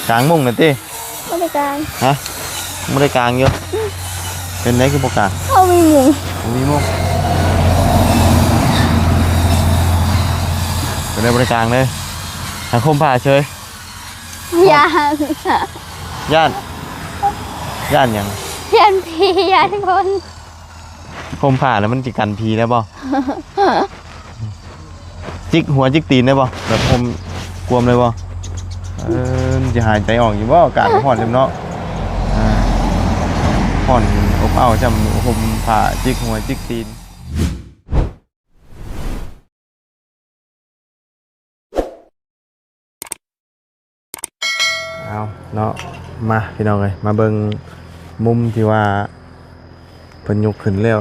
กลางมุ้งนั่นติไม่ได้กลางฮะไม่ได้กลางอยู่เป็นไรคือบ่กลางเขามีมุ้งมีมุ้งเป็นไรบ่ได้กลางเลยทางคมผ่าเฉยย่านย่านย่านยังย่านพีย่านคนคมผ่าแล้วมันจิกันพีได้บ่จิกหัวจิกตีนได้บ่แบบคมกวมเลยบ่จะหายใจออกอยู่บ่อากาศห่อนจังเนาะห่อนอบอ้าวจำคมผ่าจิกหัวจิกตีนเอาเนาะมาพี่น้องเลยมาเบิ่งมุมที่ว่าเพิ่นยกขึ้นแล้ว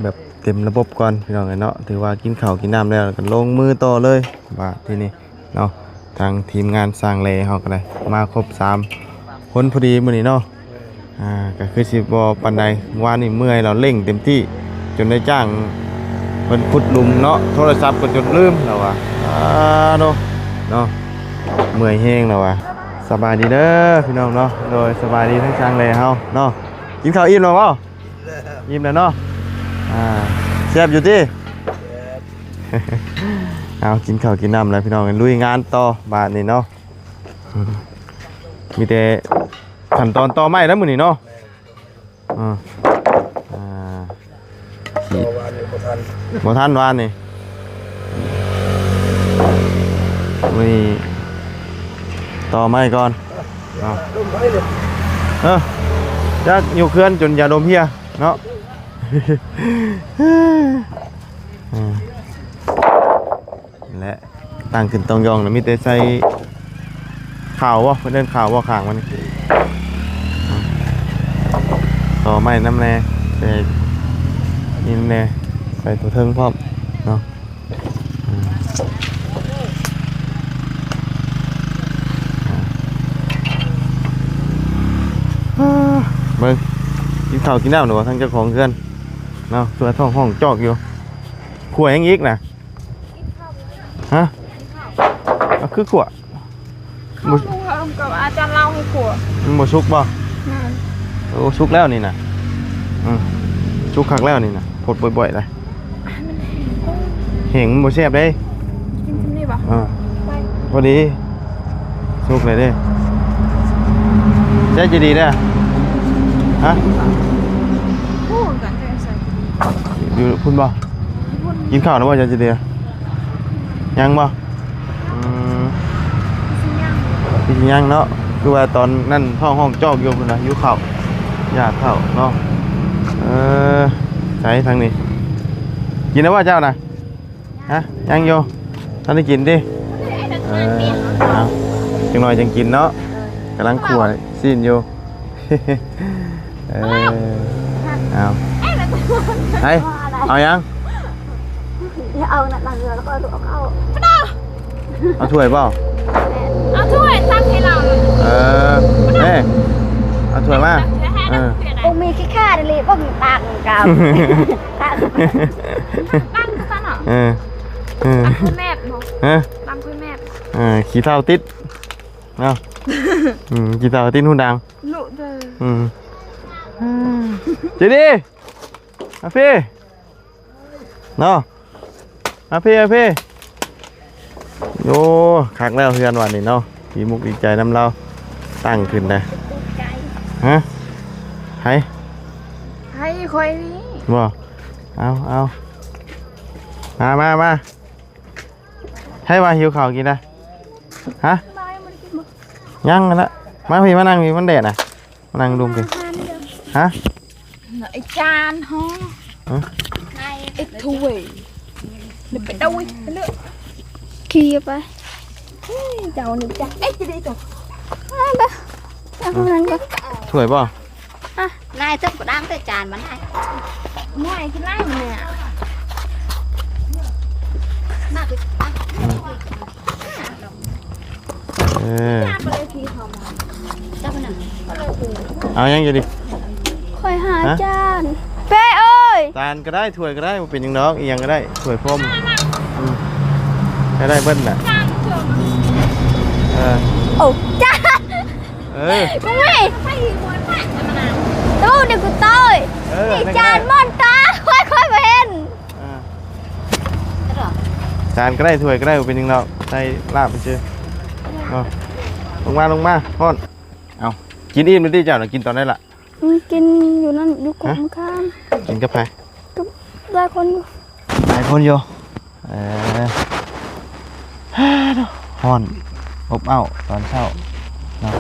แบบเต็มระบบก่อนพี่น้องเลยเนาะถือว่ากินข้าวกินน้ำแล้วก็ลงมือต่อเลยว่าที่นี่เนาะทางทีมงานสร้างเลเฮาก็ได้มาครบ3คนพอดีมื้อนี้เนาะก็คือสิบ่ปานใดว่านี่เมื่อยเราเร่งเต็มที่จนได้จ้างเพิ่นขุดหลุมเนาะโทรศัพท์ก็จนลืมแล้วว่าเนาะเมื่อยแห้งแล้วว่าสบายดีเด้อพี่น้องเนาะโดยสบายดีทั้งสร้างเลเฮาเนาะกินข้าวอิ่มแล้วบ่อิ่มแล้วเนาะแซ่บอยู่ติเอากินข้าวกินน้ำแล้วพี่น้องลุยงานต่อบาทนี่เนาะมีแต่ขั้นตอนต่อไม้แล้วมื้อนี้เนาะบ่ทันวานนี่มีต่อไม้ก่อนจักอยู่เคลื่อนจนยาดมเฮียเนาะและตั้งขึ้นตรงยองนะมีแต่ใส่ข่าววะเพื่อนเดินข่าววะข้างมันต่อไม้น้ำแน่แต่นี่น้ำแน่ใส่ตัวเทิงพร้อมเนาะเบิ่งกินข้าวกินน้ำหนูทั้งเจ้าของเพื่อนเนาะตัวท้องห้องจอกอยู่ขวดยังอีกนะฮะคือขวดเขาพูดกับอาจารย์เล่าให้ขวดมันบ่ชุกบ่โอ้ชุกแล้วนี่นะชุกคักแล้วนี่นะพดบ่อยๆเลยเห็นมันบ่แซ่บได้กินที่นี่บ่พอดีชุกเลยเด้ใจจะดีเด้อฮะพูดกันใส่อยู่พุ่นบ่กินข้าวแล้วบ่ใจจะดียังบ่กินยังเนาะคือว่าตอนนั่นห้องจอกอยู่พุ่นน่ะอยู่ข้าวญาติข้าวเนาะใช้ทางนี้กินแล้วว่าเจ้าน่ะฮะยังอยู่ท่านได้กินดิเอาจังหน่อยจังกินเนาะกำลังขวดซีนอยู่เอาเอายังเอาหนักเรือแล้วก็เอาถ้วยเปล่าเอาถ้วยตั้งให้เราเอาถ้วยมาโอ้มีขี้ข้าเลยบ้างตังกับตั้งซะหน่อยตั้งคุยแม่เนาะตั้งคุยแม่ขี้เท้าติดเนาะขี้เท้าติดหุ่นดังหนุเด้อเจดีอาพี่เนาะอาพี่โอ้คักแล้วเพื่อนวันนี้เนาะดีมุกดีใจน้ำเราตั้งขึ้นนะฮะให้คอยนี่บ่เอามาให้มาหิวข้าวกินนะฮะยังกันละมาพี่มานั่งพี่มันแดดนะมานั่งดูกันฮะไอ้จานฮะไอ้ถ้วยเดี๋ยวไปดูเลือกขี้ไปเจ้าหนึ่งจ้ะเอ๊ะจะดีจังไปเอานั่นก็สวยป่ะนายตึ๊บก็ดังแต่จานมันได้ง่ายขึ้นไล่มันเนี่ยน่าไปเอายังอยู่ดิคอยหาจานเป้เอ้ยจานก็ได้ถ้วยก็ได้เป็นยังน้องอีกยังก็ได้ถ้วยพรมได้เบิ้ลน่ะโอ้จาน มึงไม่ตู้เด็กกูเต้ยนี่จานมอนตาค่อยๆมาเห็น จานก็ได้ถ้วยก็ได้เป็นยังเราใส่ลาบไปเชื่อลงมาพ่อนเอากินอิ่มเลยที่เจ้าน่ะกินตอนได้ละ กินอยู่นั่นอยู่กลุ่มข้าม กินกับใคร ก็ได้คน หลายคนอยู่ฮ้อนอบอ้าวตอนเช้าเนาะ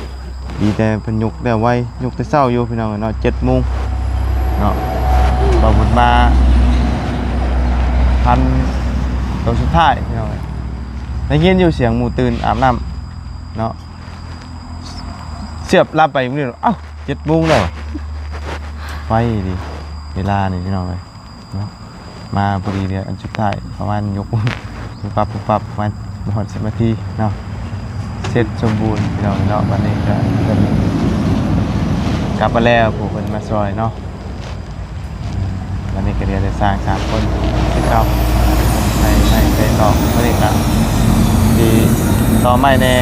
ดีแต่เป็นยุกแต่ไวยุกแต่เช้าอยู่พี่น้องเนาะ7 โมงเนาะบางคนมาพันตัวสุดท้ายพี่น้องได้ยินอยู่เสียงหมูตื่นอาบน้ำเนาะเสียบรับไปมื้อเอ้า7 โมงแล้วไวดีเวลานี่พี่น้องเลยเนาะมาพอดีเดียวอันสุดท้ายประมาณยกปุ๊บปั๊บประมาณหมด10 นาทีเนาะเสร็จสมบูรณ์พี่น้องเนาะวันนี้ก็กลับมาแล้วผู้คนมาซอยเนาะวันนี้ก็เรียนได้สร้าง3 คนที่เก่าในต่อวันนี้ก็ดีต่อไม้แน่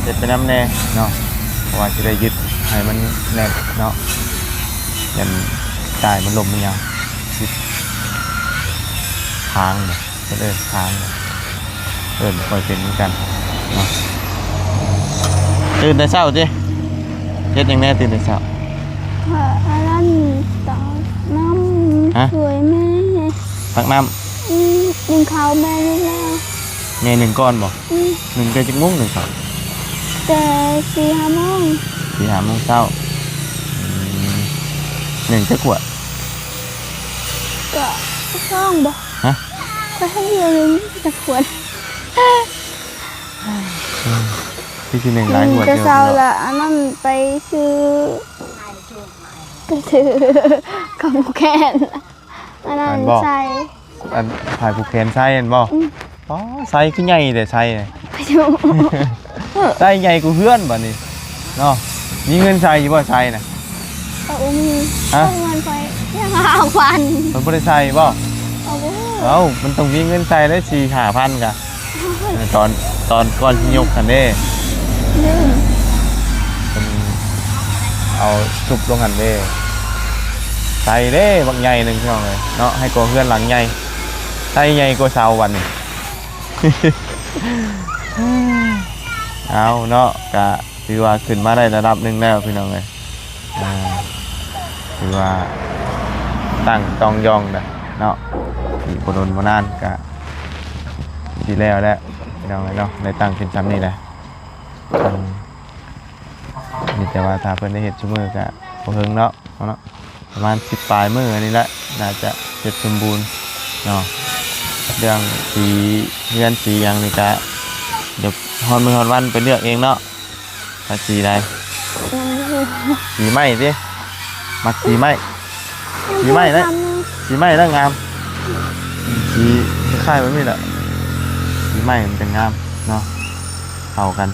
เสร็จไปน้ำแน่เนาะเพราะว่าจะได้ยึดให้มันแน่นเนาะยันจ่ายมันลมมันยังยึดทางเนี่ยก็เดินทางเนี่ยคอยเป็นเหมือนกันเนาะตื่นแต่เช้าจิเฮ็ดยังแน่ตื่นแต่เช้า อันนั้นต่อน้ำสวยแม่ ตักน้ ยิงเขาแม่นี่แล้ว ำไง1 ก้อนบ่1แต่จักงง1ครับ แต่4-5 โมง 4-5 โมงเช้า1 จักขวด ก็ช่องบ่ ฮะ ก็ให้เยอะเลยจะขวด ที่ที่1หลายขวด จะ เดียว เศร้าละอันนั้นไปซื้อของแคนอันนั้นใส่ อันถ่ายผูกแขนไส้เห็นบ่อ๋อไส้คือใหญ่แต่ไส้ ไปดู ไส้ใหญ่กูเพื่อนบ่นี่เนาะมีเงินใส่อยู่บ่ไส้น่ะ มี ฮะ เงินไปยังเอาฟัน มันบ่ได้ใส่บ่ เอาบ่ เอ้ามันต้องมีเงินใส่ได้4-5,000กะตอนก่อนที่ยกกันเด้ ลืม มันเอาซุบลงหันเด้ใส่เด้บักใหญ่หนึงพี่น้องเลยเนาะให้กว่าเพื่อนหลังใหญ่ใส่ใหญ่กว่าเสาวันนี่ เอาเนาะกะถือว่าขึ้นมาได้ระดับหนึงแล้วพี่น้องเลยถือว่าตั้งจองยองนะเนาะที่บ่โดนบ่นานกะดีแล้วพี่น้องเลยเนาะได้ตั้งขึ้นซ้ำนี่แหละนี่แต่ว่าถ้าเพิ่นได้เฮ็ดซุมื้อกะบ่เฮิงเนาะประมาณ10 ปลายมื้อนี่แหละน่าจะเสร็จสมบูรณ์เนาะเรื่องสีเรือนสีหยังนี่กะเดี๋ยวฮอดมื้อฮอดวันไปเลือกเองเนาะว่าสีใดสีไม้ดิมักสีไม้นะสีไม้แล้วงามสีคล้ายๆแบบนี้แหละสีไม้มันจะงามเนาะเข้ากัน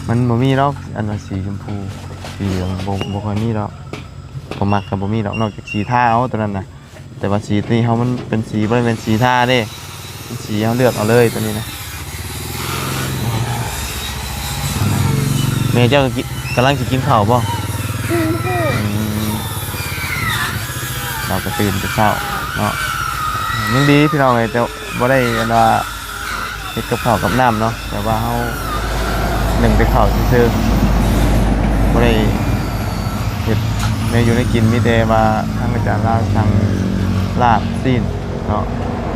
มันบ่มีหรอกอันว่าสีชมพูสีเหลืองบ่ค่อยมีหรอกบ่มักกับบ่มีหรอกนอกจากสีทาเอาตัวนั้นน่ะแต่ว่าสีนี้เฮามันเป็นสีบ่ได้เป็นสีทาเด้เป็นสีเฮาเลือกเอาเลยตัวนี้นะแม่เจ้ากำลังสิกินข้าวบ่เราก็ตื่นแต่เช้าเนาะยังดีพี่น้องเอ้ยแต่บ่ได้อันว่าเฮ็ดกับข้าวกับน้ำเนาะแต่ว่าเฮา1ไปข้าวซื่อๆบ่ได้เฮ็ดในอยู่ในกินมีแต่มาทางอาจารย์ลาวทางลาบซีนเนาะ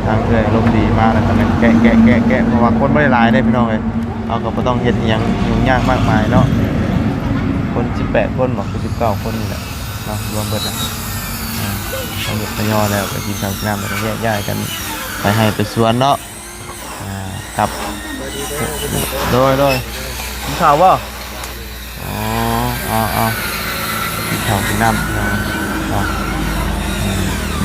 ทางเอื้อยอารมณ์ดีมากแล้วก็แม่นแกะเพราะว่าคนบ่ได้หลายเด้พี่น้องเอ้ยเอาก็บ่ต้องเฮ็ดอิหยังยุ่งยากมากมายเนาะคน18 คนบ่คือ19 คนนี่แหละเนาะรวมเบิดนะเอาหมดทยอยแล้วไปกินข้าวกินน้ำแล้วก็แยกย้ายกันไปให้ไปสวนเนาะครับโดยกินข้าวบ่อ๋อกินข้าวกินน้ำเนาะ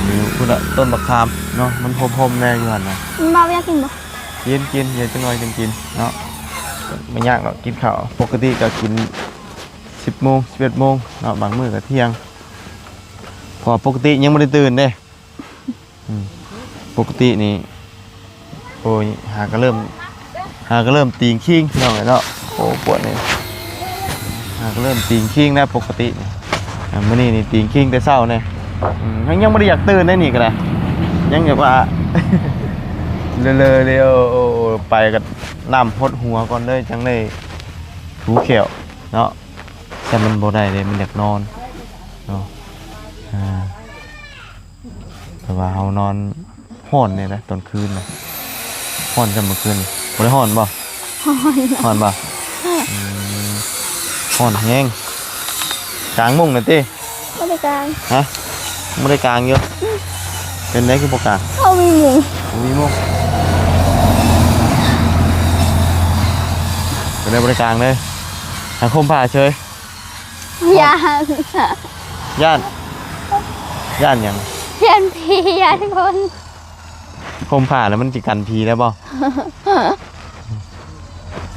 มีพุ่นละต้นมะขามเนาะมันพรมๆแน่อยู่หั่นน่ะ มาอยากกินบ่ กินเดี๋ยวจังหน่อยจังกินเนาะไม่ยากหรอกกินข้าวปกติก็กิน10 โมง 11 โมงเนาะบางมื้อก็เที่ยงพอปกติยังไม่ได้ตื่นเด้ปกตินี่โอ้ยหาก็เริ่มตีงคิงพี่น้องเนาะ โอ้ปวดนี่ก็เริ่มตีนคิงได้ปกตินี่มื้อนี้นี่ตีนคิงแต่เช้านี่ยังบ่ได้อยากตื่นได้นี่ก็ได้ยังแบบว่า เลยโอ้ไปกับน้ำพดหัวก่อนเลยจังได้ถูเขียวเนาะแต่มันบ่ได้เลยมันอยากนอนเนาะแต่ว่าเฮานอนฮ้อนนี่นะตอนคืนนะฮ้อนจำเมื่อคืนบ่ได้ฮ้อนบ่ฮ้อนบ่ฮ้อนแฮงกลางมุ้งน่ะติบ่ได้กลางฮะบ่ได้กลางอยู่เป็นได้คือบ่กลางเอามีหมูมีมุ้งเป็นได้บ่ได้กลางเลยหาคมผ่าเฉยย่านย่านหยังย่านผีย่านคนคมผ่าแล้วมันจิกันผีได้บ่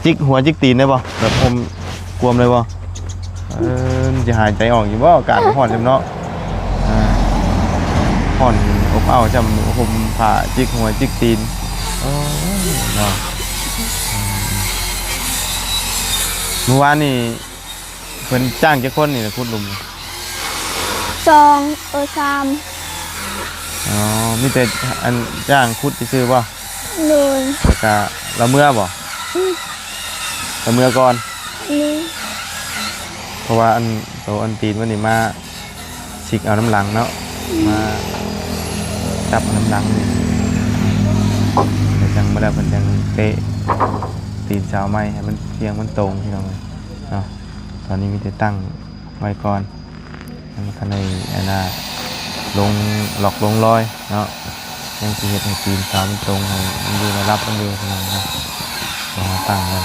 จิกหัวจิกตีนได้บ่แบบคมกวมเลยบ่จะหายใจออกอยู่บ่อากาศร้อนจังเนาะร้อนอบอ้าวจำคมผ่าจิกหัวจิกตีนเนาะเมื่อวานนี่เพิ่นจ้างจักคนนี่นะคุณลุง3มีแต่อันจ้างคุดซื่อบ่เลยแล้วก็ละเมื่อบ่ละเมื่อก่อนเพราะว่าอันโตอันตีนวันนี้มาฉีกเอาน้ำหลังเนาะมาจับน้ำหลังนี่แต่จังบ่ได้เพิ่นจังเตะตีนเสาไม้ให้มันเทียงมันตรงพี่น้องเนาะตอนนี้มีแต่ตั้งไว้ก่อนทันในอันน่ะลงหลอกลงลอยเนาะยังสิเฮ็ดให้ตีนเสามันตรงให้มันอยู่ระดับมันอยู่พี่น้องเนาะตั้งไว้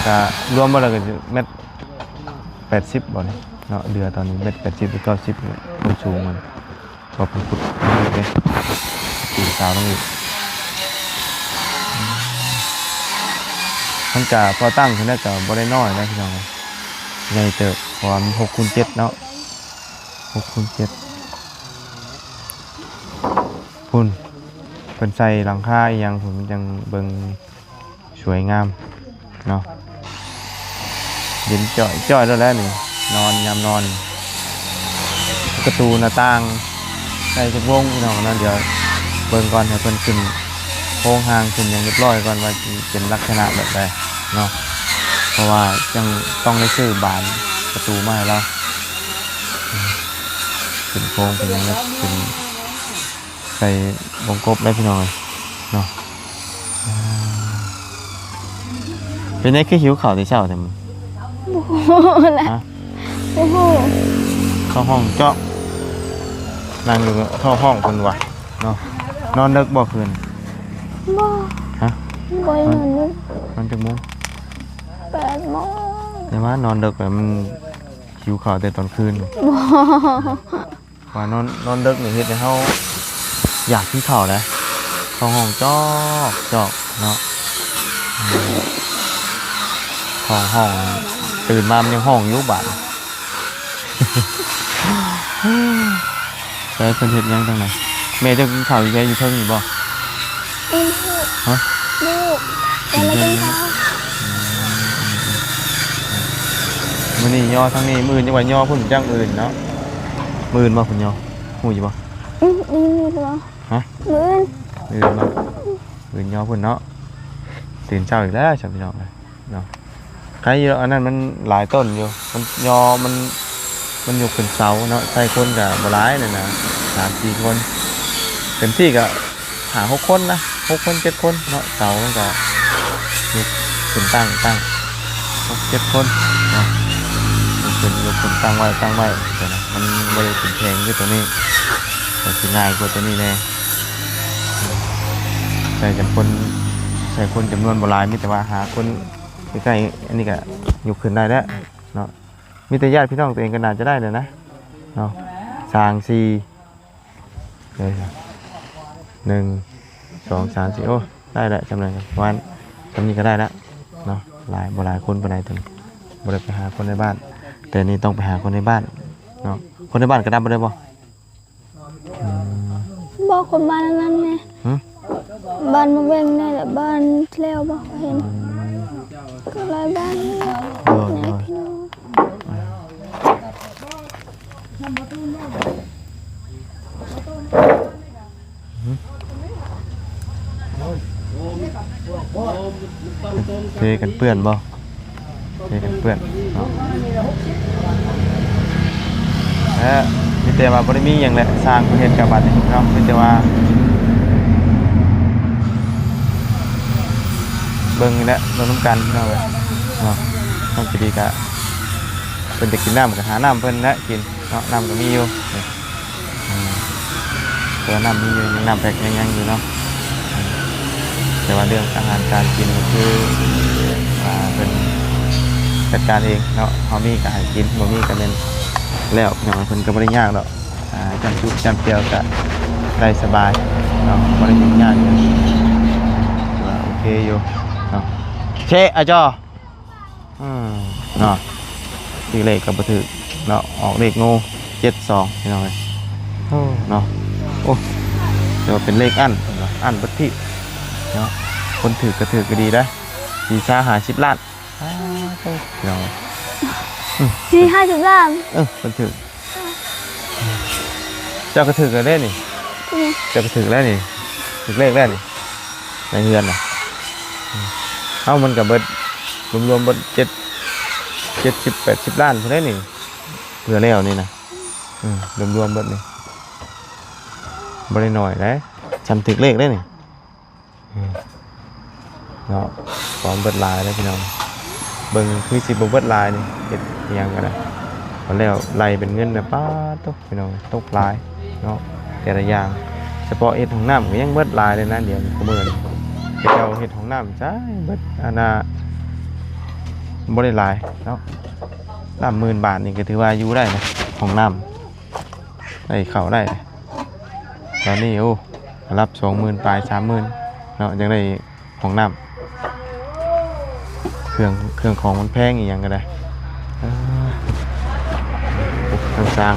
ก็รวมบ่แล้วก็เม็ด80บ่นี่เนาะเดือตอนนี้เม็ด80ถึง90ความสูงมันก็เป็นฟุตเด้ตีนเสาตรงนี้มันก็พอตั้งขึ้นแล้วก็บ่ได้น้อยนะพี่น้องใหญ่เติบเพราะมัน6x7เนาะ6x7พุ่นเพิ่นใส่หลังคาอีหยังพุ่นมันจังเบิ่งสวยงามเนาะเย็นจ่อยแล้วนี่นอนยามนอนประตูหน้าต่างใส่จักวงพี่น้องนั่นเดี๋ยวเบิ่งก่อนให้เพิ่นขึ้นโครงหางขึ้นอย่างเรียบร้อยก่อนว่าเป็นลักษณะแบบใดเนาะเพราะว่ายังต้องได้ซื้อบานประตูมาให้เราขึ้นโครงเป็นอย่างนี้ขึ้นใส่วงกบได้พี่น้องเนาะเป็นไงคือหิวข้าวแต่เช้าแต่มันโอ้โหเข้าห้องเจาะนั่งอยู่เข้าห้องคนวะเนาะนอนดึกบ่คืนบ่ฮะบ่นอนดึกนอนจักโมง8 โมงแต่ว่านอนดึกแบบมันหิวข้าวแต่ตอนคืนว่านอนดึกนี่เฮ็ดให้เฮาอยากกินข้าวนะเข้าห้องจอกเนาะห้องตื่นมามันยังห้องอยู่บ้านแต่เพิ่นเฮ็ดยังจังได๋แม่เจ้ากินข้าวอยู่ไสอยู่เทิงนี่บ่ฮะลูกอะไรกินข้าวมื้อนี้ย่อทั้งนี้มื้อจังว่าย่อพุ่นจังอื่นเนาะมื้อบ่พุ่นย่อฮู้อยู่บ่นี่บ่ฮะมื้อบ่มื้อย่อพุ่นเนาะตื่นเช้าอีกแล้วพี่น้องเนาะใครอยู่อันนั้นมันหลายต้นอยู่มันยอมันอยู่เป็นเสาเนาะใส่คนกับบ่หลายนี่นะ3-4 คนเต็มที่ก็หา6 คนนะ6 คน7 คนเนาะเสามันก็ยกขึ้นตั้ง6-7 คนเนาะยกขึ้นตั้งไว้แต่นะมันบ่ได้ถึงแพงคือตัวนี้แต่สิง่ายกว่าตัวนี้แน่ใส่คนจำนวนบ่หลายมีแต่ว่าหาคนใกล้ๆอันนี้ก็ยกขึ้นได้แล้วเนาะมีแต่ญาติพี่น้องตัวเองก็น่าจะได้เลยนะเนาะสร้าง4เลย1 2 3 4โอ้ได้แล้วจำเลยครับวันจำนี้ก็ได้แล้วเนาะหลายคนไปไหนถึงบ่ได้ไปหาคนในบ้านแต่นี่ต้องไปหาคนในบ้านเนาะคนในบ้านก็ได้บ่ได้บ่บ่ บอกคนบ้านนั้นไงบ้านมาเว้งนี่แหละบ้านแล้วบอกเห็นก็หลายบ้านนี่ไหนพี่น้องเทกันเปื้อนบ่เทกันเปื้อนเนาะมีแต่ว่าบ่ได้มีหยังแหละสร้างประเทศกับบัดนี้เนาะมีแต่ว่าเบิ่งนี่แหละเบิ่งน้ำกันพี่น้องเอ้ยเนาะต้องสิดีกะเพิ่นจะกินน้ำก็หาน้ำเพิ่นนะกินเนาะน้ำก็มีอยู่ตัวน้ำมีอยู่ยังน้ำแพ็คยังอยู่เนาะแต่ว่าเรื่องอาหารการกินก็คือเป็นจัดการเองเนาะเฮามีก็ให้กินบ่มีก็แม่นแล้วเนาะเพิ่นก็บ่ได้ยากดอกจำจุจำเจียวก็ได้สบายเนาะบ่ได้ยุ่งยากเลยว่าโอเคอยู่เนาะเชะอะจ้อเนาะที่เลขก็บ่ถูกเนาะออกเลขงู72พี่น้องเอ้ยเนาะโอ้เดี๋ยวเป็นเลขอั้นเนาะอั้นบ่ที่เนาะคนถือก็ดีได้ดีซ่า50 ล้านพี่น้อง50 ล้านคนถือเจ้าก็ถือกันได้นี่เจ้าก็ถือแล้วนี่ถือเลขแล้วนี่ในเงินน่ะเอามันกับเบิดรวมๆเบิด70-80 ล้านเท่านั้นนี่เพื่อแล้วนี่นะรวมๆเบิดนี่บ่ได้น้อยได้จำถือเลขได้นี่เนาะพร้อมเบิดลายแล้วพี่น้องเบิ่งคือสิบ่เบิดลายนี่เฮ็ดอิหยังก็ได้พอแล้วไล่เป็นเงินน่ะป้าตกพี่น้องตกลายเนาะแต่ละอย่างเฉพาะเฮ็ดของน้ำก็ยังเบิดลายเลยนะเดี๋ยวก็มื้อนี้เจ้าเฮ็ดของน้ำจ้าเบิดอันน่ะบ่ได้หลายเนาะ30,000 บาทนี่ก็ถือว่าอยู่ได้นะของน้ำได้เข้าได้ตอนนี้โอ้รับ 20,000 ปลาย 30,000เนาะยังได้ของน้ำเครื่องของมันแพงอีกอย่างก็ได้ทางสร้าง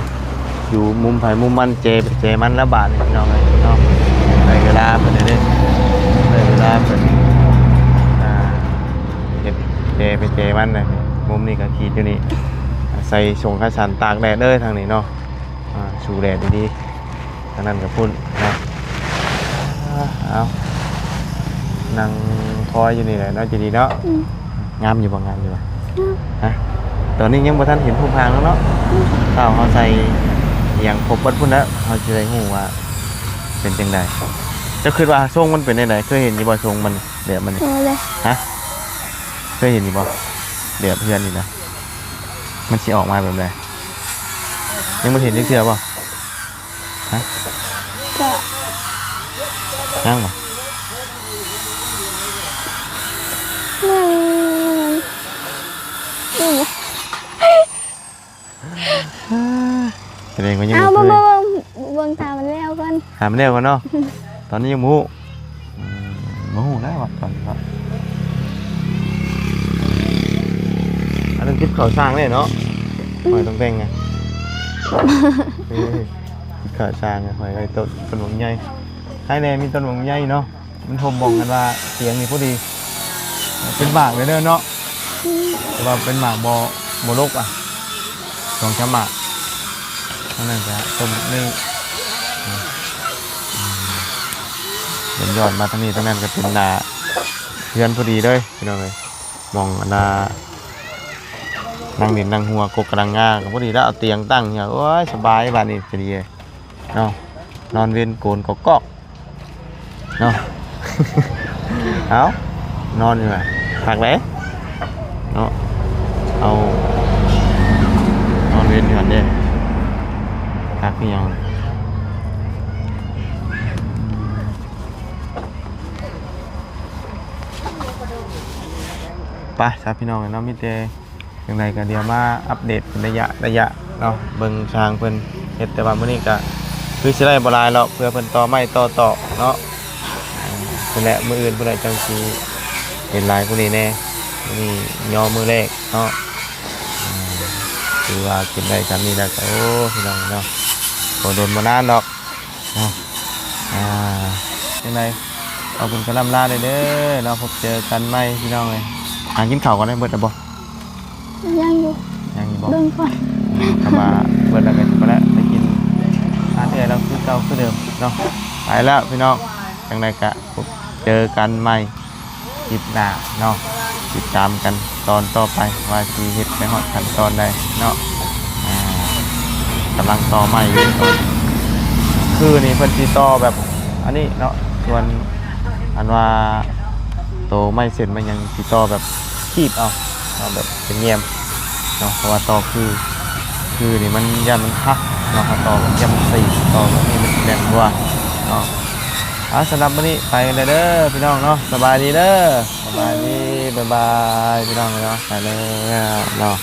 อยู่มุมไผ่มุมมันเจมันละบาทนี่น้องเลยเนาะในเวลาเป็นได้ในเวลาเป็นเจมันเลยมุมนี้ก็ขีดอยู่นี่ใส่ส่งข้าวสารตากแดดเลยทางนี้เนาะสูแดดดีๆทางนั้นก็พุ่นนะเอานั่งคอยอยู่นี่แหละเนาะจะดีเนาะงามอยู่บ่งามอยู่บ่ฮะตอนนี้ยังบ่ทันเห็นภูมิพางแล้วเนาะถ้าเขาใส่อย่างครบเบิดพุ่นแล้วเขาจะได้ฮู้ว่าเป็นจังได๋จะคิดว่าทรงมันเป็นจังได๋เคยเห็นอยู่บ่ทรงมันเดี๋ยวมันฮะเคยเห็นอยู่บ่เดี๋ยวเพื่อนนี่นะมันสิออกมาแบบใดยังบ่เห็นจักเทื่อบ่ฮะก็ยังบ่แสดงว่ายังเอาบ่เคย เบิ่งตามันแล้วกันหามันแล้วกันเนาะตอนนี้ยังบ่ฮู้บ่ฮู้แล้วตอนนี้ครับอันนั้นคิดเขาสร้างเลยเนาะหอยต้องแต่งไงคิดเขาสร้างไงหอยไอ้ต้นหมงใหญ่ให้แน่มีต้นหมงใหญ่เนาะมันทมบอกกันว่าเสียงนี่พอดีเป็นหมากเลยเนาะแต่ว่าเป็นหมากบ่ลกอ่ะ2 3 หมากนั่นจะต้นนี่เห็นยอดมาทางนี้ทางนั้นก็เป็นนาเพื่อนพอดีเลยพี่น้องเลยมองนานั่งเด่นนั่งหัวกกกระดังงาก็พอดีแล้วเอาเตียงตั้งเนี่ยโอ้ยสบายบ้านนี้พอดีเลยเนาะนอนเวียนโกนกอกเนาะ เอานอนอยู่ไหนผักไหนเนาะเอานอนเวียนอยู่หันเด้ผักนี่ยังไปครับพี่น้องเนาะมิเตอย่างไรก็เดี๋ยวมาอัปเดตเป็นระยะเนาะเบิ่งช้างเพิ่นเฮ็ดแต่ว่ามื้อนี้ก็คือสิได้บ่หลายแล้วเพื่อเพิ่นต่อไม้ต่อเนาะนั่นแหละมื้ออื่นเพิ่นได้จังสิเห็นหลายกว่านี้แน่นี่ย่อมื้อแรกเนาะคือว่ากินได้กันนี่แล้วก็โอ้พี่น้องเนาะบ่โดนบ่นานดอกเนาะ ยังไงเอาเป็นกระลำลาเลยเด้อเราพบเจอกันไหมพี่น้องเลยกินข้าวก่อนได้เบิดแล้วบ่ ยังอยู่ ยังอยู่บ่ เดินก่อน ทำมาเบิดแล้วกันไปแล้วไปกินอาหารเดือแล้วคือเก่าคือเดิมเนาะไปแล้วพี่น้องยังไงกะพบเจอกันใหม่คลิปหน้าเนาะติดตามกันตอนต่อไปว่าชีเฮ็ดไปฮอดขั้นตอนใดเนาะกำลังต่อใหม่อยู่ตอนคือนี่เพิ่นสิต่อแบบอันนี้เนาะส่วนอันว่าโตไม่เสร็จมันยังสิต่อแบบคีบเอาแบบเป็นเงียมเนาะเพราะว่าต่อคือนี่มันยันมันหักเนาะต่อมันยันมันตีต่อแบบนี้มันแน่นกว่าเนาะสำหรับวันนี้ไปกันเลยเด้อพี่น้องเนาะสบายดีเด้อสบายดีบ๊ายบายพี่น้องเนาะไปเลยเนาะ